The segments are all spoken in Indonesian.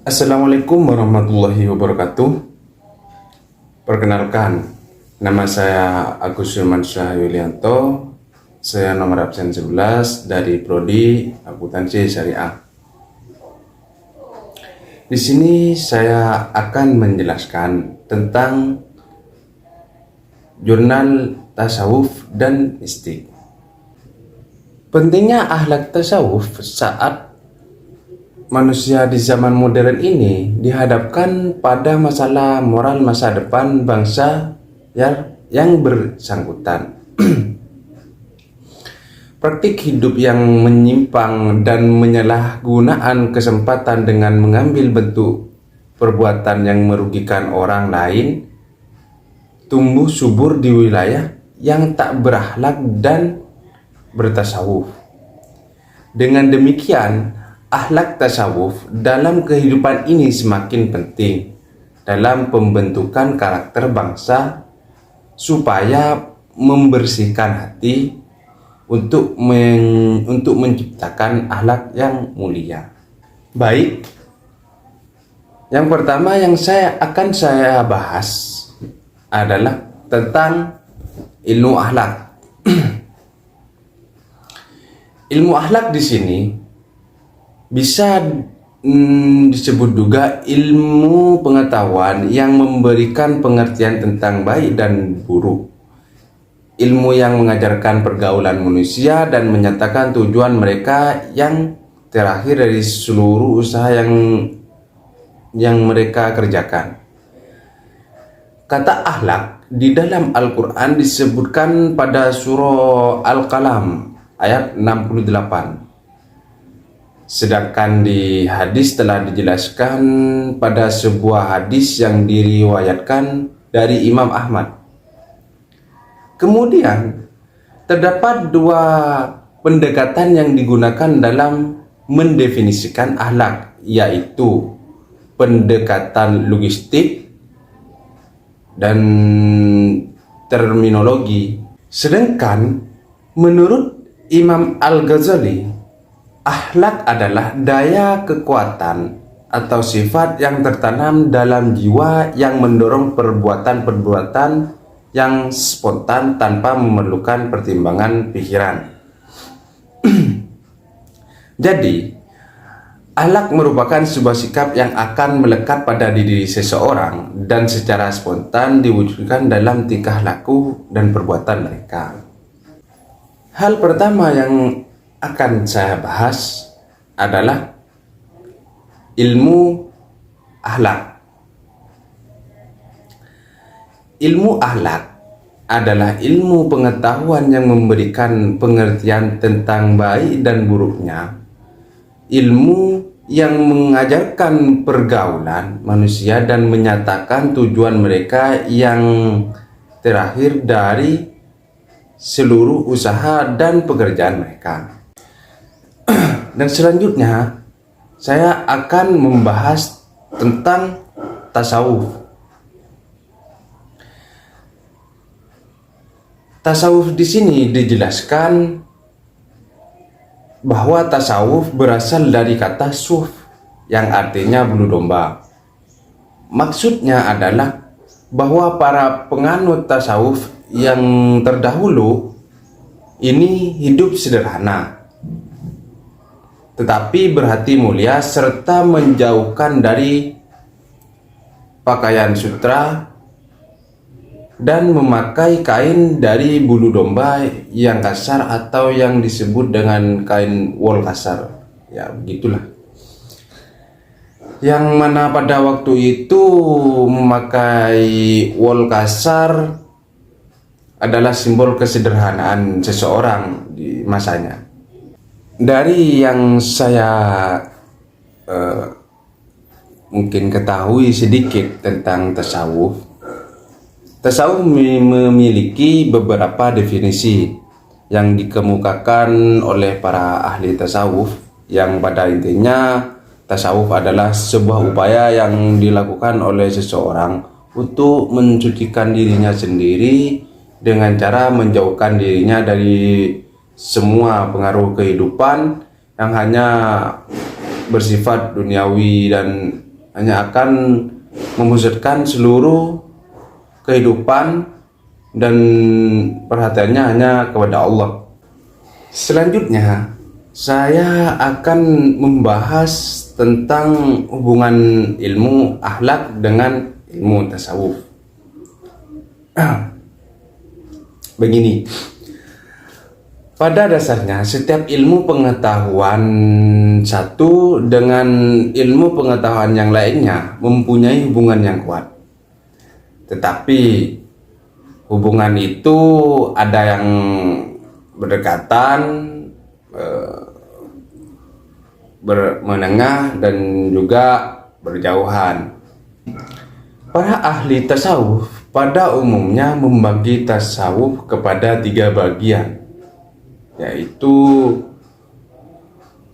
Assalamualaikum warahmatullahi wabarakatuh. Perkenalkan, nama saya Agus Firmansyah Yulianto. Saya nomor absen 11 dari Prodi Akuntansi Syariah. Di sini saya akan menjelaskan tentang jurnal tasawuf dan mistik. Pentingnya akhlak tasawuf saat manusia di zaman modern ini dihadapkan pada masalah moral masa depan bangsa yang bersangkutan. Praktik hidup yang menyimpang dan menyalahgunaan kesempatan dengan mengambil bentuk perbuatan yang merugikan orang lain tumbuh subur di wilayah yang tak berakhlak dan bertasawuf. Dengan demikian, akhlak tasawuf dalam kehidupan ini semakin penting dalam pembentukan karakter bangsa supaya membersihkan hati untuk menciptakan akhlak yang mulia. Baik, yang pertama yang akan saya bahas adalah tentang ilmu akhlak. Ilmu akhlak di sini bisa disebut juga ilmu pengetahuan yang memberikan pengertian tentang baik dan buruk. Ilmu yang mengajarkan pergaulan manusia dan menyatakan tujuan mereka yang terakhir dari seluruh usaha yang mereka kerjakan. Kata akhlak di dalam Al-Quran disebutkan pada surah Al-Qalam ayat 68. Sedangkan di hadis telah dijelaskan pada sebuah hadis yang diriwayatkan dari Imam Ahmad. Kemudian terdapat dua pendekatan yang digunakan dalam mendefinisikan akhlak, yaitu pendekatan logistik dan terminologi. Sedangkan menurut Imam Al-Ghazali, akhlak adalah daya kekuatan atau sifat yang tertanam dalam jiwa yang mendorong perbuatan-perbuatan yang spontan tanpa memerlukan pertimbangan pikiran. Jadi, akhlak merupakan sebuah sikap yang akan melekat pada diri seseorang dan secara spontan diwujudkan dalam tingkah laku dan perbuatan mereka. Hal pertama yang akan saya bahas adalah ilmu akhlak. Ilmu akhlak adalah ilmu pengetahuan yang memberikan pengertian tentang baik dan buruknya. Ilmu yang mengajarkan pergaulan manusia dan menyatakan tujuan mereka yang terakhir dari seluruh usaha dan pekerjaan mereka. Dan selanjutnya saya akan membahas tentang tasawuf. Tasawuf di sini dijelaskan bahwa tasawuf berasal dari kata suf yang artinya bulu domba. Maksudnya adalah bahwa para penganut tasawuf yang terdahulu ini hidup sederhana, tetapi berhati mulia serta menjauhkan dari pakaian sutra dan memakai kain dari bulu domba yang kasar atau yang disebut dengan kain wol kasar. Ya, begitulah. Yang mana pada waktu itu memakai wol kasar adalah simbol kesederhanaan seseorang di masanya. Dari yang saya mungkin ketahui sedikit tentang tasawuf, tasawuf memiliki beberapa definisi yang dikemukakan oleh para ahli tasawuf, yang pada intinya tasawuf adalah sebuah upaya yang dilakukan oleh seseorang untuk mensucikan dirinya sendiri dengan cara menjauhkan dirinya dari semua pengaruh kehidupan yang hanya bersifat duniawi dan hanya akan memusatkan seluruh kehidupan dan perhatiannya hanya kepada Allah. Selanjutnya, saya akan membahas tentang hubungan ilmu akhlak dengan ilmu tasawuf. Begini, pada dasarnya setiap ilmu pengetahuan satu dengan ilmu pengetahuan yang lainnya mempunyai hubungan yang kuat. Tetapi hubungan itu ada yang berdekatan, menengah, dan juga berjauhan. Para ahli tasawuf pada umumnya membagi tasawuf kepada 3 bagian, yaitu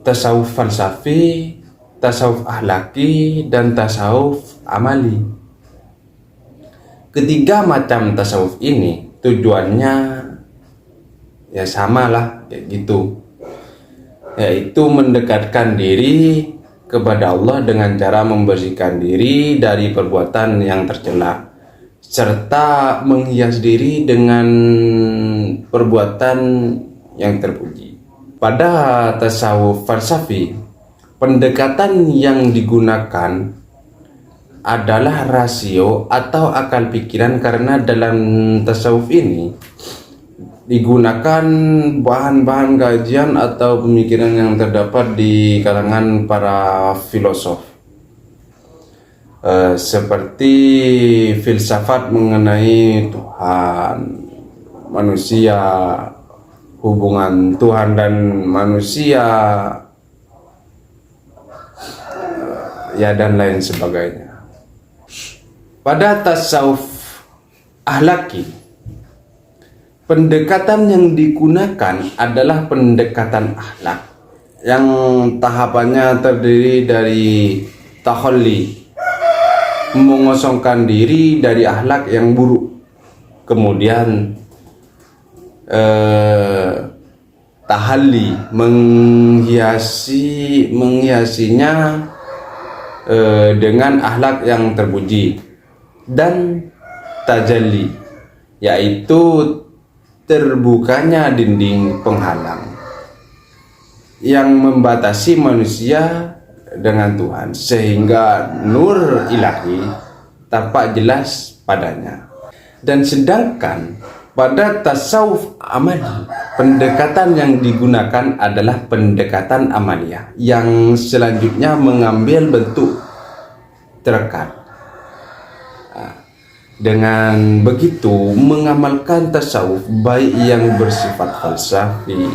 tasawuf falsafi, tasawuf akhlaki, dan tasawuf amali. Ketiga macam tasawuf ini tujuannya ya samalah kayak gitu, yaitu mendekatkan diri kepada Allah dengan cara membersihkan diri dari perbuatan yang tercela, serta menghias diri dengan perbuatan yang terpuji. Pada tasawuf falsafi, pendekatan yang digunakan adalah rasio atau akal pikiran, karena dalam tasawuf ini digunakan bahan-bahan kajian atau pemikiran yang terdapat di kalangan para filosof, seperti filsafat mengenai Tuhan, manusia, hubungan Tuhan dan manusia, ya dan lain sebagainya. Pada tasawuf akhlaki, pendekatan yang digunakan adalah pendekatan akhlak yang tahapannya terdiri dari tahalli, mengosongkan diri dari akhlak yang buruk, kemudian tahalli, menghiasinya dengan akhlak yang terpuji, dan tajalli, yaitu terbukanya dinding penghalang yang membatasi manusia dengan Tuhan, sehingga nur ilahi tampak jelas padanya. Dan sedangkan pada tasawuf amali, pendekatan yang digunakan adalah pendekatan amaliyah yang selanjutnya mengambil bentuk terekat. Dengan begitu, mengamalkan tasawuf baik yang bersifat falsafi,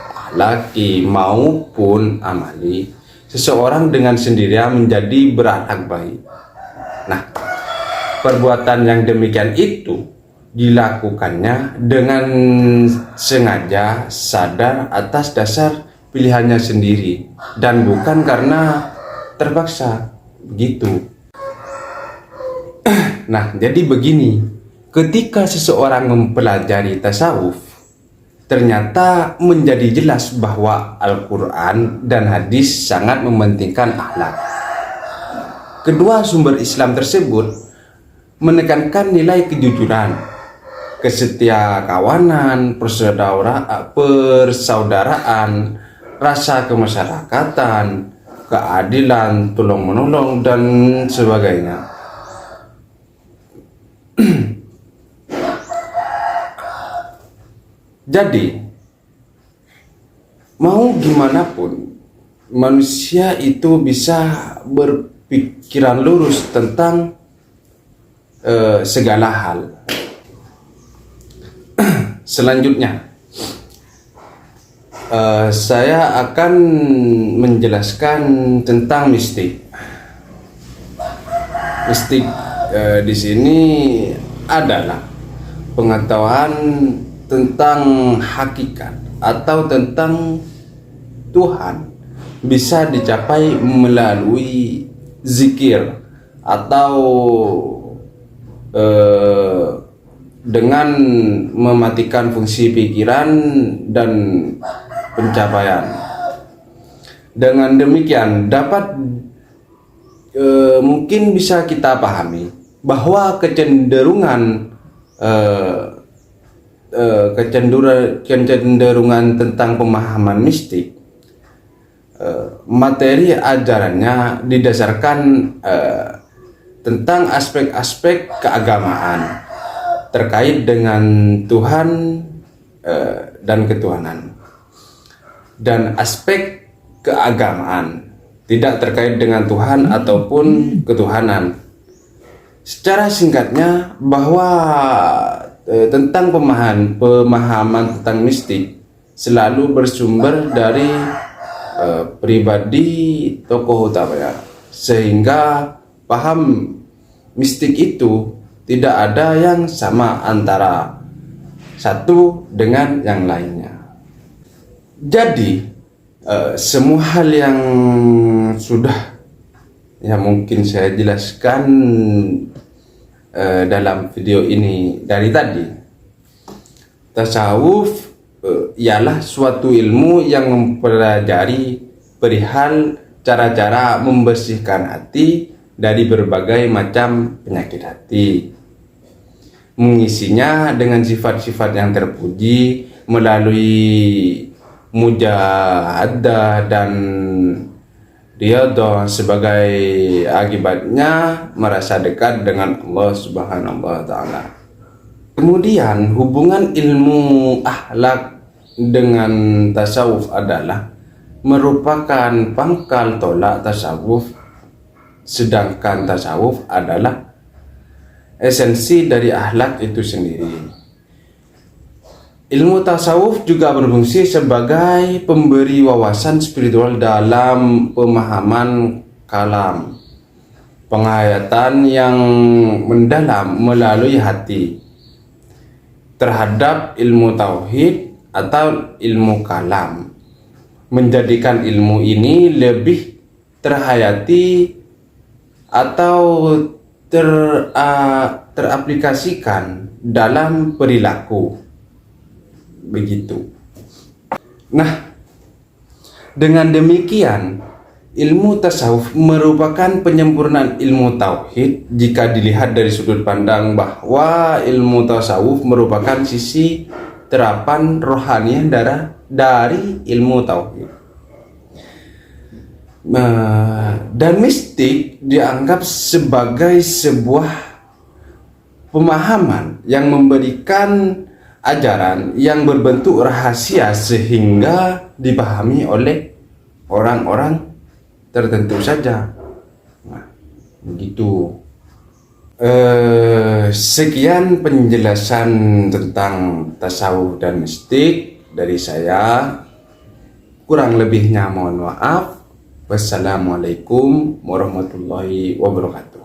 akhlaki maupun amali, seseorang dengan sendirinya menjadi berakhlak baik. Nah, perbuatan yang demikian itu dilakukannya dengan sengaja, sadar atas dasar pilihannya sendiri dan bukan karena terpaksa. Begitu. Nah, jadi begini, ketika seseorang mempelajari tasawuf, ternyata menjadi jelas bahwa Al-Quran dan hadis sangat mementingkan akhlak. Kedua sumber Islam tersebut menekankan nilai kejujuran, kesetiakawanan, persaudaraan, rasa kemasyarakatan, keadilan, tolong-menolong, dan sebagainya. Jadi, mau gimana pun, manusia itu bisa berpikiran lurus tentang segala hal. Selanjutnya, saya akan menjelaskan tentang mistik. Mistik di sini adalah pengetahuan tentang hakikat atau tentang Tuhan bisa dicapai melalui zikir atau dengan mematikan fungsi pikiran dan pencapaian. Dengan demikian dapat mungkin bisa kita pahami bahwa kecenderungan tentang pemahaman mistik, materi ajarannya didasarkan tentang aspek-aspek keagamaan terkait dengan Tuhan dan ketuhanan, dan aspek keagamaan tidak terkait dengan Tuhan ataupun ketuhanan. Secara singkatnya, bahwa tentang pemahaman tentang mistik selalu bersumber dari pribadi tokoh utama, sehingga paham mistik itu tidak ada yang sama antara satu dengan yang lainnya. Jadi semua hal yang sudah mungkin saya jelaskan dalam video ini dari tadi, tasawuf ialah suatu ilmu yang mempelajari perihal cara-cara membersihkan hati dari berbagai macam penyakit hati, mengisinya dengan sifat-sifat yang terpuji melalui mujahadah dan riyadhah, sebagai akibatnya merasa dekat dengan Allah Subhanahu wa Ta'ala. Kemudian hubungan ilmu akhlak dengan tasawuf adalah merupakan pangkal tolak tasawuf, sedangkan tasawuf adalah esensi dari akhlak itu sendiri. Ilmu tasawuf juga berfungsi sebagai pemberi wawasan spiritual dalam pemahaman kalam, penghayatan yang mendalam melalui hati terhadap ilmu tauhid atau ilmu kalam, menjadikan ilmu ini lebih terhayati atau teraplikasikan dalam perilaku. Begitu. Nah, dengan demikian ilmu tasawuf merupakan penyempurnaan ilmu tauhid jika dilihat dari sudut pandang bahwa ilmu tasawuf merupakan sisi terapan rohani dari ilmu tauhid. Dan mistik dianggap sebagai sebuah pemahaman yang memberikan ajaran yang berbentuk rahasia sehingga dipahami oleh orang-orang tertentu saja. Nah, begitu. Sekian penjelasan tentang tasawuf dan mistik dari saya. Kurang lebihnya mohon maaf. Wassalamualaikum warahmatullahi wabarakatuh.